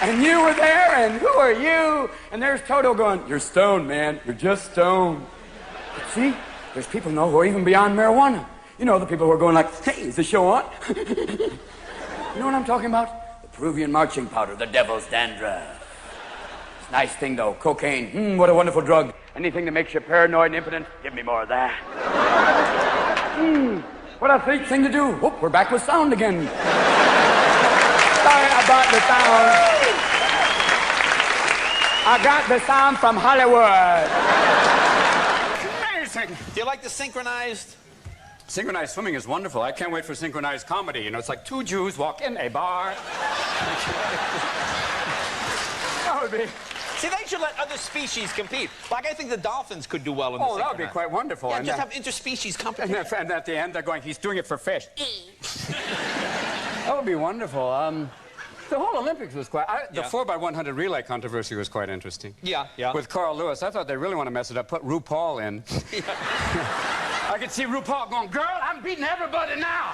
And you were there, and who are you? And there's Toto going, you're stoned, man. You're just stoned. But see, there's people who are even beyond marijuana. You know, the people who are going like, hey, is the show on? You know what I'm talking about? The Peruvian marching powder, the devil's dandruff. It's a nice thing, though. Cocaine, what a wonderful drug. Anything that makes you paranoid and impotent, give me more of that. What a great thing to do. Whoop, we're back with sound again. Sorry about the sound. I got the sound from Hollywood. Amazing. Do you like the synchronized? Synchronized swimming is wonderful. I can't wait for synchronized comedy. You know, it's like two Jews walk in a bar. That would be... See, they should let other species compete. Like, I think the dolphins could do well in the synchronized. Oh, that would be quite wonderful. Yeah, and just have interspecies competition. And at the end, they're going, he's doing it for fish. That would be wonderful. The whole Olympics was quite... The 4x100 relay controversy was quite interesting. Yeah, yeah. With Carl Lewis. I thought they really want to mess it up. Put RuPaul in. I could see RuPaul going, girl, I'm beating everybody now.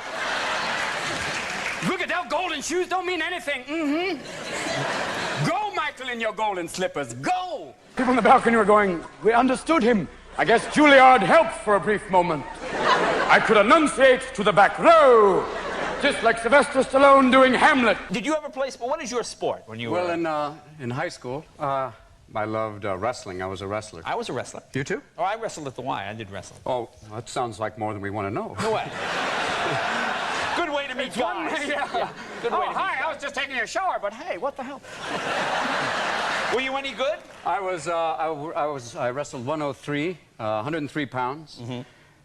Look at those golden shoes. Don't mean anything. Go, Michael, in your golden slippers. Go. People on the balcony were going, we understood him. I guess Juilliard helped for a brief moment. I could enunciate to the back row. Just like Sylvester Stallone doing Hamlet. Did you ever play sport? What is your sport when you were... Well, in high school, I loved wrestling. I was a wrestler. I was a wrestler. You too? Oh, I wrestled at the Y. I did wrestling. Oh, that sounds like more than we want to know. No way. Good way to meet guys. Yeah. Good way to meet hi, guys. I was just taking a shower, but hey, what the hell? Were you any good? I wrestled 103, 103 pounds.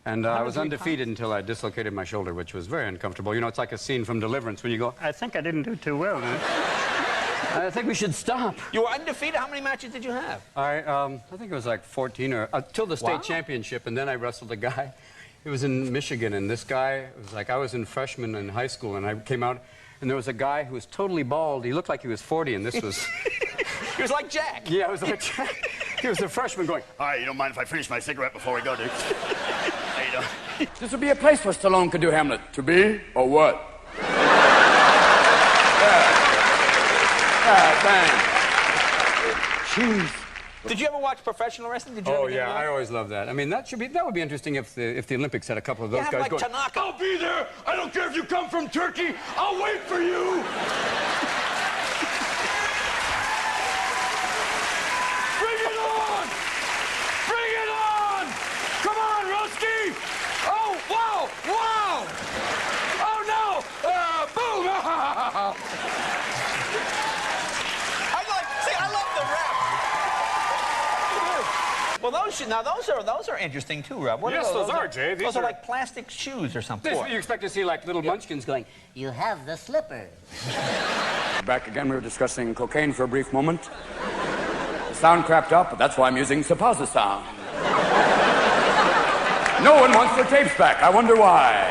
And I was undefeated until I dislocated my shoulder, which was very uncomfortable. You know, it's like a scene from Deliverance when you go, I think I didn't do too well, man. I think we should stop. You were undefeated? How many matches did you have? I think it was like 14 or... till the state championship, and then I wrestled a guy. It was in Michigan, and this guy, it was like I was in freshman in high school, and I came out, and there was a guy who was totally bald. He looked like he was 40, and this was... He was like Jack. Yeah, it was like Jack. He was a freshman going, all right, you don't mind if I finish my cigarette before we go, dude? How you doing? This would be a place where Stallone could do Hamlet. To be or what? Thanks. Jeez. Did you ever watch professional wrestling? Did you Oh, ever yeah, I always loved that. I mean, that would be interesting if the Olympics had a couple of those guys like going, Tanaka. I'll be there. I don't care if you come from Turkey. I'll wait for you. Bring it on. Bring it on. Come on, Rusky. Oh, wow. Wow. Oh, no. Boom. I love the rap. Well, those are interesting too, Rob. What yes, are those are, Jay. Those are like plastic shoes or something. You expect to see like little munchkins going, You have the slippers. Back again, we were discussing cocaine for a brief moment. The sound crapped up, but that's why I'm using Supposa sound. No one wants their tapes back. I wonder why.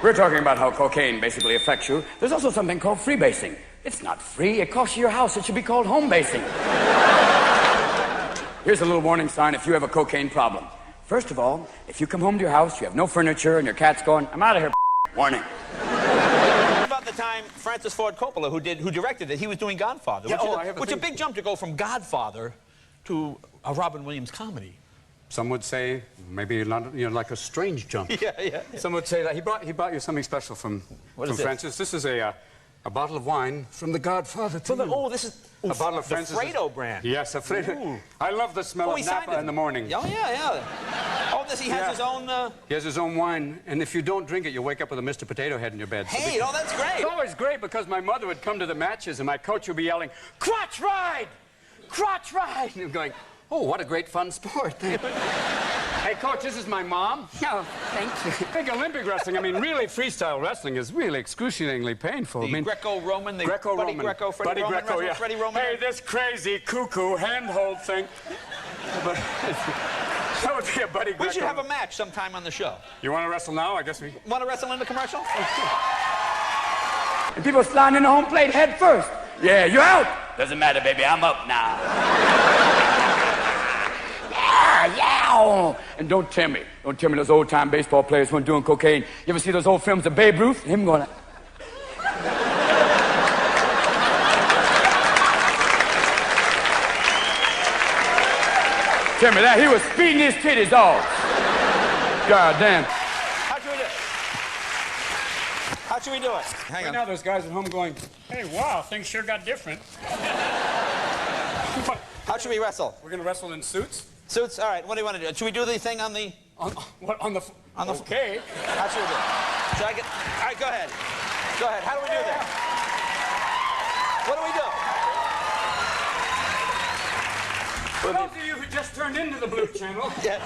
We're talking about how cocaine basically affects you. There's also something called freebasing. It's not free. It costs you your house. It should be called home basing. Here's a little warning sign if you have a cocaine problem. First of all, if you come home to your house, you have no furniture, and your cat's going, I'm out of here, warning. What about the time Francis Ford Coppola, who directed it, he was doing Godfather, which is a big jump to go from Godfather to a Robin Williams comedy. Some would say maybe not, like a strange jump. Yeah. Some would say that he brought you something special from Francis. This is a bottle of wine from the Godfather. This is a bottle of Francis. Fredo brand. Yes, a Fredo. I love the smell of Napa in the morning. Oh, yeah. Oh, he has his own... He has his own wine, and if you don't drink it, you'll wake up with a Mr. Potato Head in your bed. Hey, that's great. It's always great because my mother would come to the matches, and my coach would be yelling, crotch ride! Crotch ride! And I'm going, oh, what a great fun sport. Hey, Coach, this is my mom. Oh, thank you. I think Olympic wrestling, really freestyle wrestling is really excruciaally painful. The Greco-Roman, Buddy Greco, Freddie Roman. Hey, this crazy cuckoo handhold thing. But that would be a Buddy Greco. We should have a match sometime on the show. You want to wrestle now? I guess we... Want to wrestle in the commercial? And people sliding in the home plate head first. Yeah, you out. Doesn't matter, baby. I'm up now. Yeah. And don't tell me those old-time baseball players weren't doing cocaine. You ever see those old films of Babe Ruth? Him going... tell me that. He was speeding his titties off. God damn. How should we do it? How should we do it? Hang on. Now there's guys at home going, hey, wow, things sure got different. How should we wrestle? We're going to wrestle in suits? Suits? All right, what do you want to do? Should we do the thing on the... What, on the... Okay. How should we do it? Should I get... All right, go ahead. Go ahead. How do we do that? What do we do? For those of you who just turned into the Blue Channel... Yeah.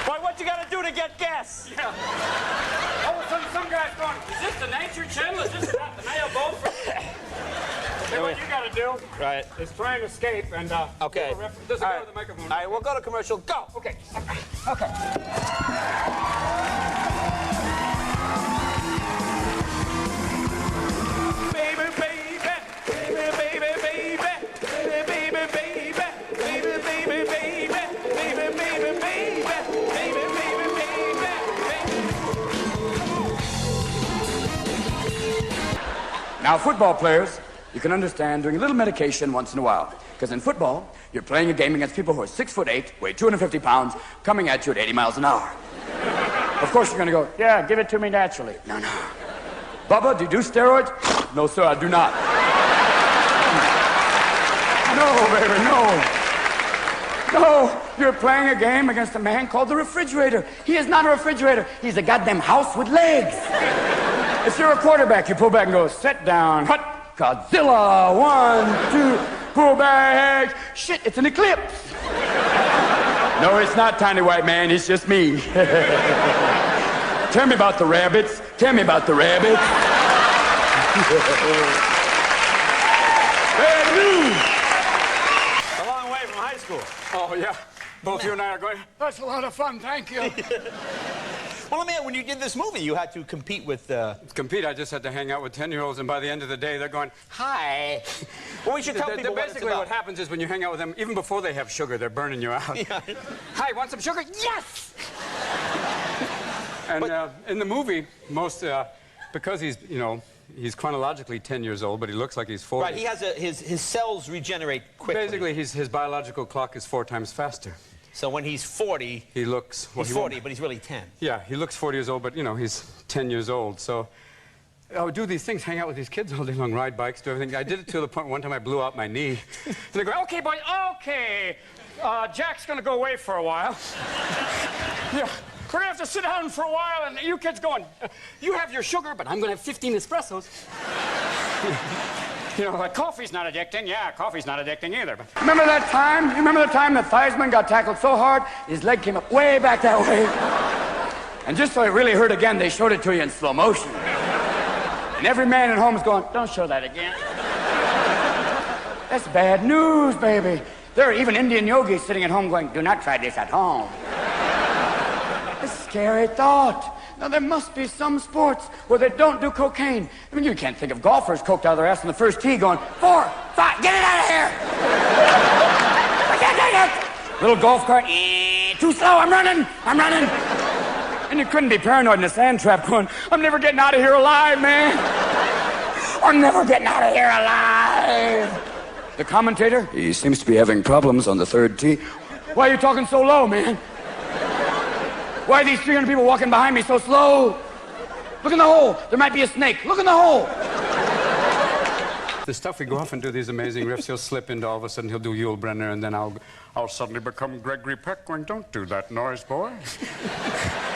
Why, what you got to do to get gas? Yeah. All of a sudden, some guy's going, is this the Nature Channel? Is this about the male boat? What you got to do is try and escape and... okay. This is the microphone. All right, we'll go to commercial. Go. Okay. Okay. Baby, baby, baby, baby, baby, baby, baby, baby, baby, baby, baby, baby, baby, baby, Now, football players, you can understand doing a little medication once in a while. Because in football, you're playing a game against people who are 6'8", weigh 250 pounds, coming at you at 80 miles an hour. Of course, you're going to go, yeah, give it to me naturally. No, no. Bubba, do you do steroids? No, sir, I do not. No, baby, no. No, you're playing a game against a man called the refrigerator. He is not a refrigerator. He's a goddamn house with legs. If you're a quarterback, you pull back and go, sit down, hut, Godzilla, 1, 2, pull back. Shit, it's an eclipse. No, it's not Tiny White Man, it's just me. Tell me about the rabbits. Tell me about the rabbits. Bad news. A long way from high school. Oh, yeah. Both you and I are going, that's a lot of fun, thank you. Well, let me ask, when you did this movie, you had to compete with... Compete? I just had to hang out with 10-year-olds, and by the end of the day, they're going, hi. Well, we should tell people basically what happens is when you hang out with them, even before they have sugar, they're burning you out. Yeah. Hi, want some sugar? Yes! And in the movie, because he's, he's chronologically 10 years old, but he looks like he's 40. Right, he has his cells regenerate quickly. Basically, his biological clock is 4 times faster. So when he's 40, he looks... Well, he's 40, but he's really 10. Yeah, he looks 40 years old, but, he's 10 years old. So I would do these things, hang out with these kids all day long, ride bikes, do everything. I did it to the point one time I blew out my knee. And they go, okay, boy, okay. Jack's going to go away for a while. Yeah, we're going to have to sit down for a while, and you kids going, you have your sugar, but I'm going to have 15 espressos. Like coffee's not addicting. Yeah, coffee's not addicting either. But... Remember that time? You remember the time that Theismann got tackled so hard, his leg came up way back that way? And just so it really hurt again, they showed it to you in slow motion. And every man at home is going, don't show that again. That's bad news, baby. There are even Indian yogis sitting at home going, do not try this at home. It's a scary thought. Now, there must be some sports where they don't do cocaine. I mean, you can't think of golfers coked out of their ass on the first tee going, 4, 5, get it out of here! I can't take it! Little golf cart, too slow, I'm running! And you couldn't be paranoid in a sand trap going, I'm never getting out of here alive, man! I'm never getting out of here alive! The commentator, he seems to be having problems on the third tee. Why are you talking so low, man? Why are these 300 people walking behind me so slow? Look in the hole. There might be a snake. Look in the hole. The stuff we go off and do these amazing riffs, he'll slip into all of a sudden, he'll do Yul Brynner, and then I'll suddenly become Gregory Peck going, don't do that noise, boy.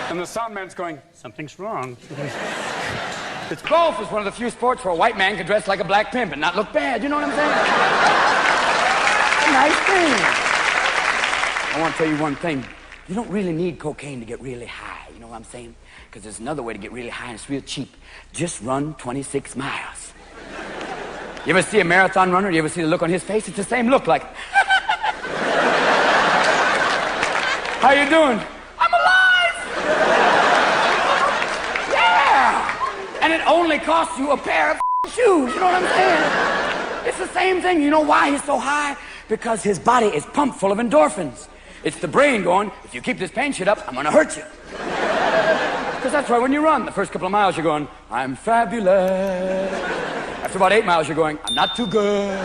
And the sound man's going, something's wrong. Golf is one of the few sports where a white man can dress like a black pimp and not look bad. You know what I'm saying? It's a nice thing. I want to tell you one thing. You don't really need cocaine to get really high, you know what I'm saying? Because there's another way to get really high, and it's real cheap. Just run 26 miles. You ever see a marathon runner? You ever see the look on his face? It's the same look, like... How you doing? I'm alive! Yeah! And it only costs you a pair of shoes, you know what I'm saying? It's the same thing. You know why he's so high? Because his body is pumped full of endorphins. It's the brain going, if you keep this pain shit up, I'm going to hurt you. Because that's why when you run, the first couple of miles, you're going, I'm fabulous. After about 8 miles, you're going, I'm not too good.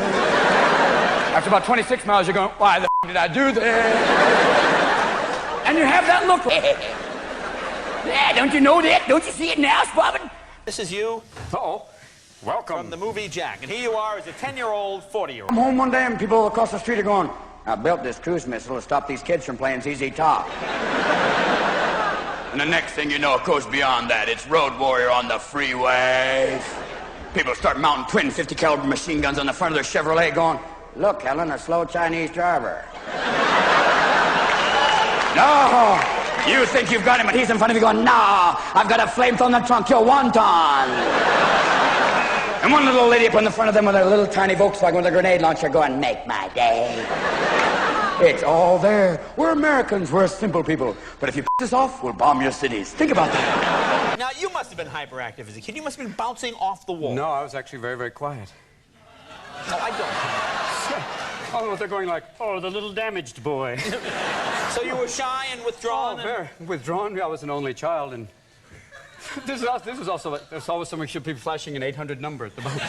After about 26 miles, you're going, why the did I do this? And you have that look. Yeah, don't you know that? Don't you see it now, Bobbin? This is you. Uh-oh. Welcome. From the movie Jack. And here you are as a 10-year-old, 40-year-old. I'm home one day and people across the street are going, I built this cruise missile to stop these kids from playing ZZ Top. And the next thing you know, it goes beyond that. It's Road Warrior on the freeways. People start mounting twin 50 caliber machine guns on the front of their Chevrolet going, look, Helen, a slow Chinese driver. No, you think you've got him, and he's in front of you going, nah, I've got a flamethrower in the trunk, you're wonton. And one little lady up in the front of them with a little tiny Volkswagen with a grenade launcher going, make my day. It's all there. We're Americans, we're simple people. But if you piss us off, we'll bomb your cities. Think about that. Now, you must have been hyperactive as a kid. You must have been bouncing off the wall. No, I was actually very, very quiet. No, I don't. Oh, they're going like, oh, the little damaged boy. So you were shy and withdrawn? Oh, very withdrawn. I was an only child, and this is also, there's always some people flashing an 800 number at the moment.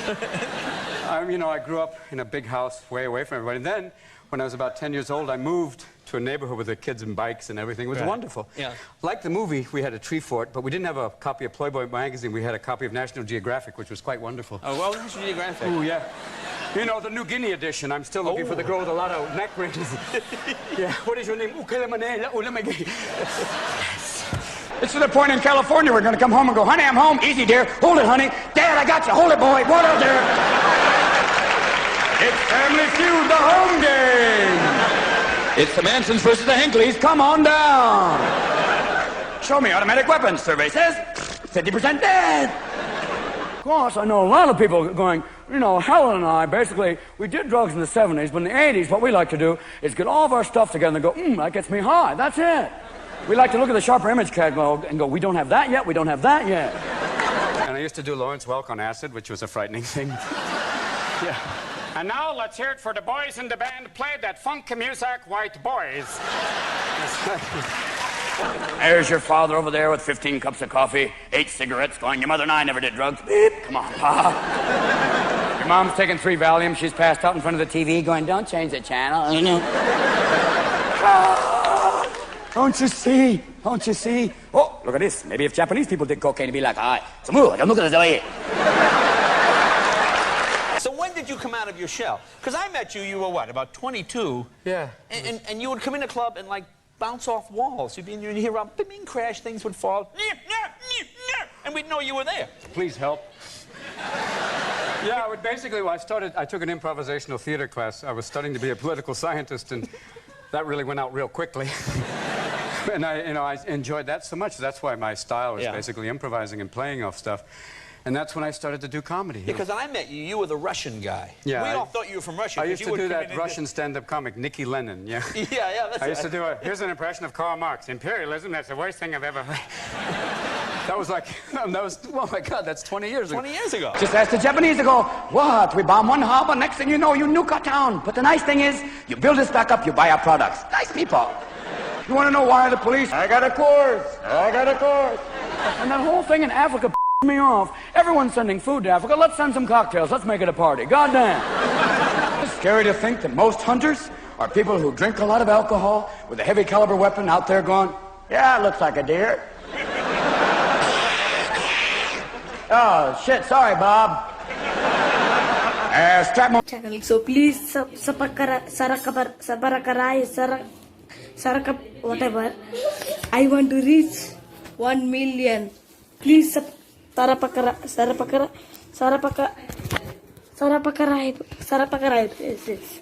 I grew up in a big house way away from everybody. And then, when I was about 10 years old, I moved to a neighborhood with the kids and bikes and everything. It was wonderful. Yeah. Like the movie, we had a tree fort, but we didn't have a copy of Playboy magazine. We had a copy of National Geographic, which was quite wonderful. Oh, well, National Geographic. Oh, yeah. You know, the New Guinea edition. I'm still looking for the girl with a lot of neck rings. Yeah. What is your name? It's to the point in California we're going to come home and go, honey, I'm home. Easy, dear. Hold it, honey. Dad, I got you. Hold it, boy. What up, dear? It's Family Feud, the home game. It's the Mansons versus the Hinckleys. Come on down. Show me automatic weapons. Survey says 50% dead. Of course, I know a lot of people going, Helen and I, basically, we did drugs in the 70s, but in the 80s, what we like to do is get all of our stuff together and go, that gets me high. That's it. We like to look at the Sharper Image catalog and go, we don't have that yet, we don't have that yet. And I used to do Lawrence Welk on acid, which was a frightening thing. Yeah. And now let's hear it for the boys in the band. Play that funky music, white boys. There's your father over there with 15 cups of coffee, 8 cigarettes, going, your mother and I never did drugs. Beep, come on, Pa. Your mom's taking 3 Valium. She's passed out in front of the TV going, don't change the channel. Don't you see? Don't you see? Oh, look at this. Maybe if Japanese people did cocaine, it'd be like, hi. So move, look at this way. So when did you come out of your shell? Because I met you, you were what, about 22? Yeah. And you would come in a club and, like, bounce off walls. You'd hear a bing, crash, things would fall. And we'd know you were there. Please help. Yeah, basically, I took an improvisational theater class. I was studying to be a political scientist, and that really went out real quickly. And I enjoyed that so much. That's why my style is basically improvising and playing off stuff. And that's when I started to do comedy. Because when I met you, you were the Russian guy. Yeah. We all thought you were from Russia. I used to do that Russian stand-up comic, Nicky Lenin, yeah. Yeah, that's I used to do here's an impression of Karl Marx. Imperialism, that's the worst thing I've ever heard. oh my God, that's 20 years ago. 20 years ago. Just ask the Japanese to go, what? We bomb one harbor, next thing you know, you nuke a town. But the nice thing is, you build this back up, you buy our products. Nice people. You want to know why the police? I got a course. And that whole thing in Africa me off. Everyone's sending food to Africa. Let's send some cocktails. Let's make it a party. Goddamn. It's scary to think that most hunters are people who drink a lot of alcohol with a heavy caliber weapon out there going, yeah, it looks like a deer. Oh, shit. Sorry, Bob. Strap more. Channel. So please whatever. I want to reach 1 million. Please Sarapakara. Yes.